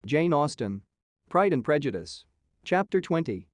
Jane Austen. Pride and Prejudice. Chapter 20.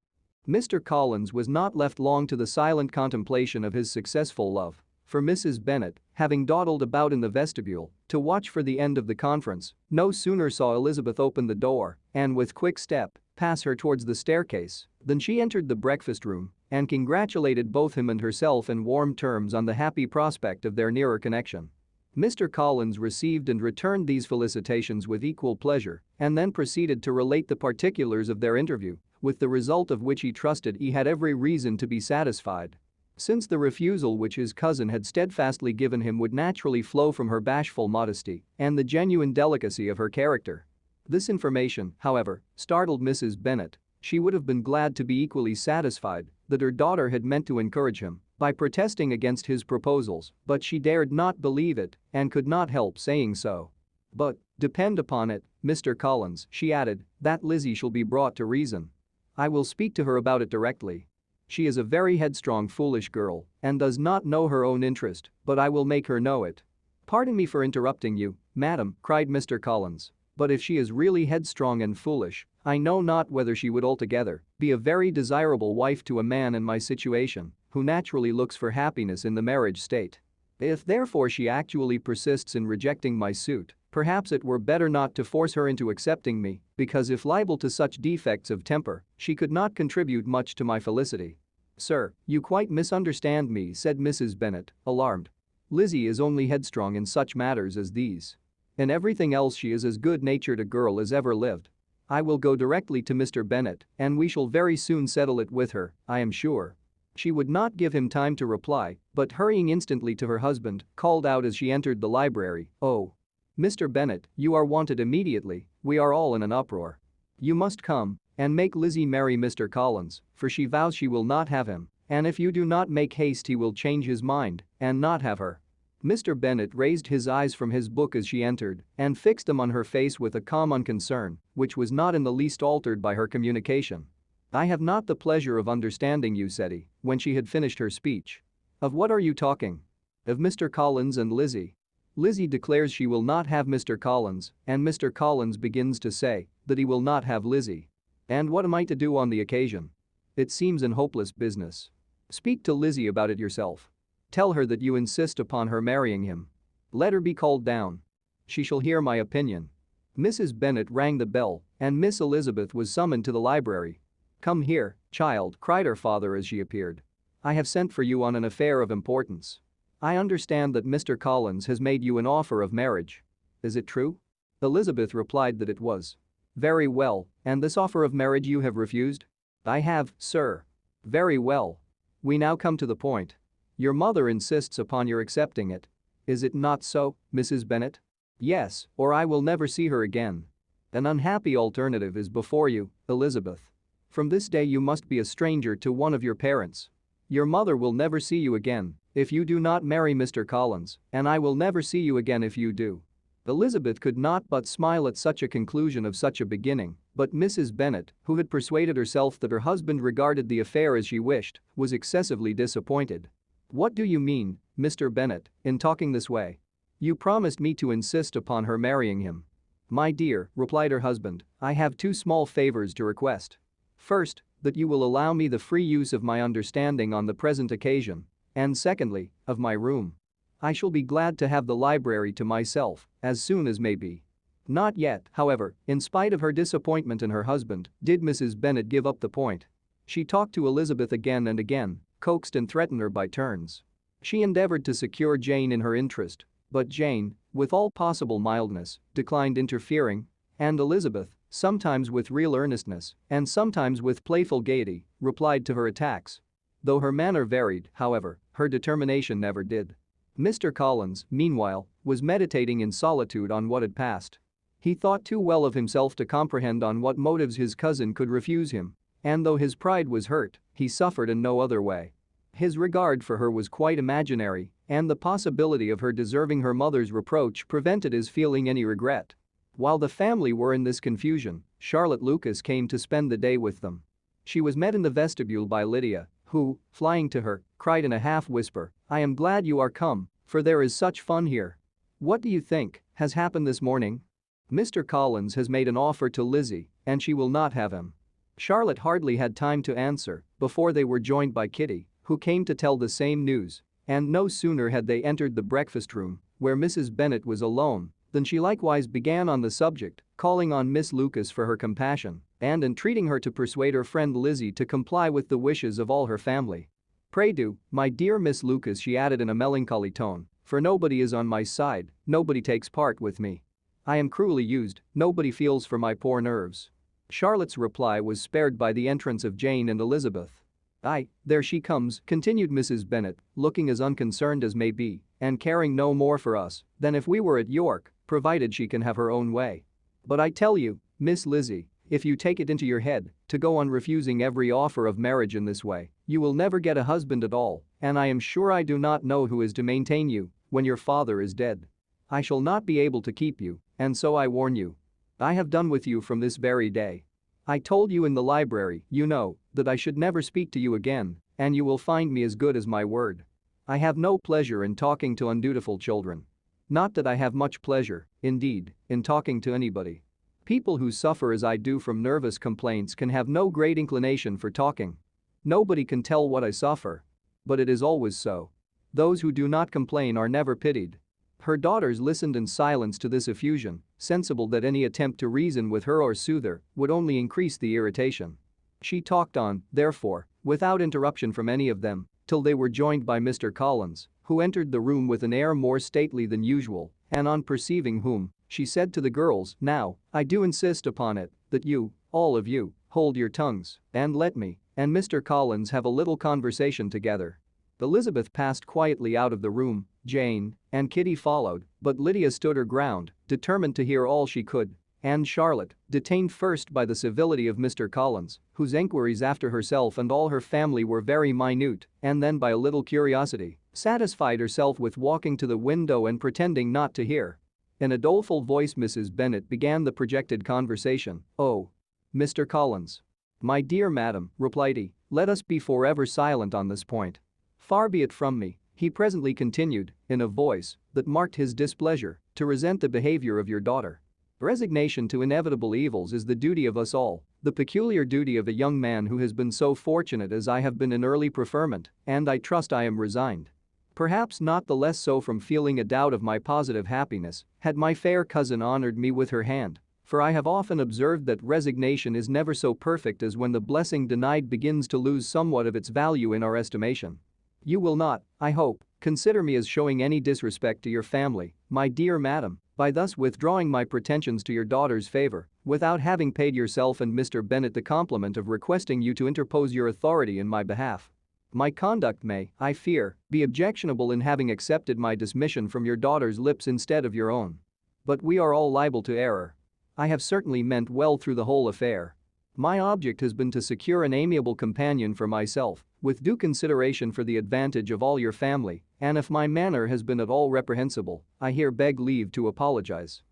Mr. Collins was not left long to the silent contemplation of his successful love, for Mrs. Bennet, having dawdled about in the vestibule to watch for the end of the conference, no sooner saw Elizabeth open the door and with quick step pass her towards the staircase than she entered the breakfast room and congratulated both him and herself in warm terms on the happy prospect of their nearer connection. Mr. Collins received and returned these felicitations with equal pleasure and then proceeded to relate the particulars of their interview, with the result of which he trusted he had every reason to be satisfied. Since the refusal which his cousin had steadfastly given him would naturally flow from her bashful modesty and the genuine delicacy of her character. This information, however, startled Mrs. Bennet. She would have been glad to be equally satisfied that her daughter had meant to encourage him by protesting against his proposals, but she dared not believe it and could not help saying so. "But, depend upon it, Mr. Collins," she added, "that Lizzie shall be brought to reason. I will speak to her about it directly. She is a very headstrong, foolish girl and does not know her own interest, but I will make her know it." "Pardon me for interrupting you, madam," cried Mr. Collins, "but if she is really headstrong and foolish, I know not whether she would altogether be a very desirable wife to a man in my situation, who naturally looks for happiness in the marriage state. If therefore she actually persists in rejecting my suit, perhaps it were better not to force her into accepting me, because if liable to such defects of temper, she could not contribute much to my felicity." "Sir, you quite misunderstand me," said Mrs. Bennet, alarmed. "Lizzie is only headstrong in such matters as these. In everything else she is as good-natured a girl as ever lived. I will go directly to Mr. Bennet and we shall very soon settle it with her, I am sure." She would not give him time to reply, but hurrying instantly to her husband, called out as she entered the library, "Oh, Mr. Bennet, you are wanted immediately, we are all in an uproar. You must come and make Lizzie marry Mr. Collins, for she vows she will not have him, and if you do not make haste he will change his mind and not have her." Mr. Bennet raised his eyes from his book as she entered and fixed them on her face with a calm unconcern which was not in the least altered by her communication. "I have not the pleasure of understanding you," said he, when she had finished her speech. "Of what are you talking?" "Of Mr. Collins and Lizzie. Lizzie declares she will not have Mr. Collins, and Mr. Collins begins to say that he will not have Lizzie. And what am I to do on the occasion? It seems an hopeless business. Speak to Lizzie about it yourself. Tell her that you insist upon her marrying him. Let her be called down. She shall hear my opinion." Mrs. Bennet rang the bell and Miss Elizabeth was summoned to the library. "Come here, child," cried her father as she appeared. "I have sent for you on an affair of importance. I understand that Mr. Collins has made you an offer of marriage. Is it true?" Elizabeth replied that it was. "Very well, and this offer of marriage you have refused?" "I have, sir." "Very well. We now come to the point. Your mother insists upon your accepting it. Is it not so, Mrs. Bennet?" "Yes, or I will never see her again." "An unhappy alternative is before you, Elizabeth. From this day you must be a stranger to one of your parents. Your mother will never see you again if you do not marry Mr. Collins, and I will never see you again if you do." Elizabeth could not but smile at such a conclusion of such a beginning, but Mrs. Bennet, who had persuaded herself that her husband regarded the affair as she wished, was excessively disappointed. "What do you mean, Mr. Bennet, in talking this way? You promised me to insist upon her marrying him." "My dear," replied her husband, "I have two small favors to request. First, that you will allow me the free use of my understanding on the present occasion, and secondly, of my room. I shall be glad to have the library to myself as soon as may be." Not yet, however, in spite of her disappointment in her husband, did Mrs. Bennet give up the point. She talked to Elizabeth again and again, coaxed and threatened her by turns. She endeavored to secure Jane in her interest, but Jane, with all possible mildness, declined interfering, and Elizabeth, sometimes with real earnestness and sometimes with playful gaiety, replied to her attacks. Though her manner varied, however, her determination never did. Mr. Collins, meanwhile, was meditating in solitude on what had passed. He thought too well of himself to comprehend on what motives his cousin could refuse him, and though his pride was hurt, he suffered in no other way. His regard for her was quite imaginary, and the possibility of her deserving her mother's reproach prevented his feeling any regret. While the family were in this confusion, Charlotte Lucas came to spend the day with them. She was met in the vestibule by Lydia, who, flying to her, cried in a half-whisper, "I am glad you are come, for there is such fun here. What do you think has happened this morning?" Mr. Collins has made an offer to Lizzie, and she will not have him." Charlotte hardly had time to answer before they were joined by Kitty, who came to tell the same news. And no sooner had they entered the breakfast room, where Mrs. Bennet was alone, than she likewise began on the subject, calling on Miss Lucas for her compassion and entreating her to persuade her friend Lizzie to comply with the wishes of all her family. "Pray do, my dear Miss Lucas," she added in a melancholy tone, "for nobody is on my side, nobody takes part with me. I am cruelly used, nobody feels for my poor nerves." Charlotte's reply was spared by the entrance of Jane and Elizabeth. "Aye, there she comes," continued Mrs. Bennet, looking as unconcerned as may be and caring no more for us than if we were at York, provided she can have her own way. "But I tell you, Miss Lizzie, if you take it into your head to go on refusing every offer of marriage in this way, you will never get a husband at all, and I am sure I do not know who is to maintain you when your father is dead. I shall not be able to keep you, and so I warn you. I have done with you from this very day. I told you in the library, you know, that I should never speak to you again, and you will find me as good as my word. I have no pleasure in talking to undutiful children. Not that I have much pleasure, indeed, in talking to anybody. People who suffer as I do from nervous complaints can have no great inclination for talking. Nobody can tell what I suffer. But it is always so. Those who do not complain are never pitied." Her daughters listened in silence to this effusion, sensible that any attempt to reason with her or soothe her would only increase the irritation. She talked on, therefore, without interruption from any of them, till they were joined by Mr. Collins, who entered the room with an air more stately than usual, and on perceiving whom, she said to the girls, "Now, I do insist upon it that you, all of you, hold your tongues and let me and Mr. Collins have a little conversation together." Elizabeth passed quietly out of the room, Jane and Kitty followed, but Lydia stood her ground, determined to hear all she could, and Charlotte, detained first by the civility of Mr. Collins, whose enquiries after herself and all her family were very minute, and then by a little curiosity, satisfied herself with walking to the window and pretending not to hear. In a doleful voice Mrs. Bennet began the projected conversation. "Oh, Mr. Collins. My dear madam," replied he, "let us be forever silent on this point. Far be it from me," he presently continued, in a voice that marked his displeasure, "to resent the behavior of your daughter. Resignation to inevitable evils is the duty of us all, the peculiar duty of a young man who has been so fortunate as I have been in early preferment, and I trust I am resigned. Perhaps not the less so from feeling a doubt of my positive happiness had my fair cousin honored me with her hand, for I have often observed that resignation is never so perfect as when the blessing denied begins to lose somewhat of its value in our estimation. You will not, I hope, consider me as showing any disrespect to your family, my dear madam, by thus withdrawing my pretensions to your daughter's favor, without having paid yourself and Mr. Bennet the compliment of requesting you to interpose your authority in my behalf. My conduct may, I fear, be objectionable in having accepted my dismission from your daughter's lips instead of your own. But we are all liable to error. I have certainly meant well through the whole affair. My object has been to secure an amiable companion for myself, with due consideration for the advantage of all your family, and if my manner has been at all reprehensible, I here beg leave to apologize."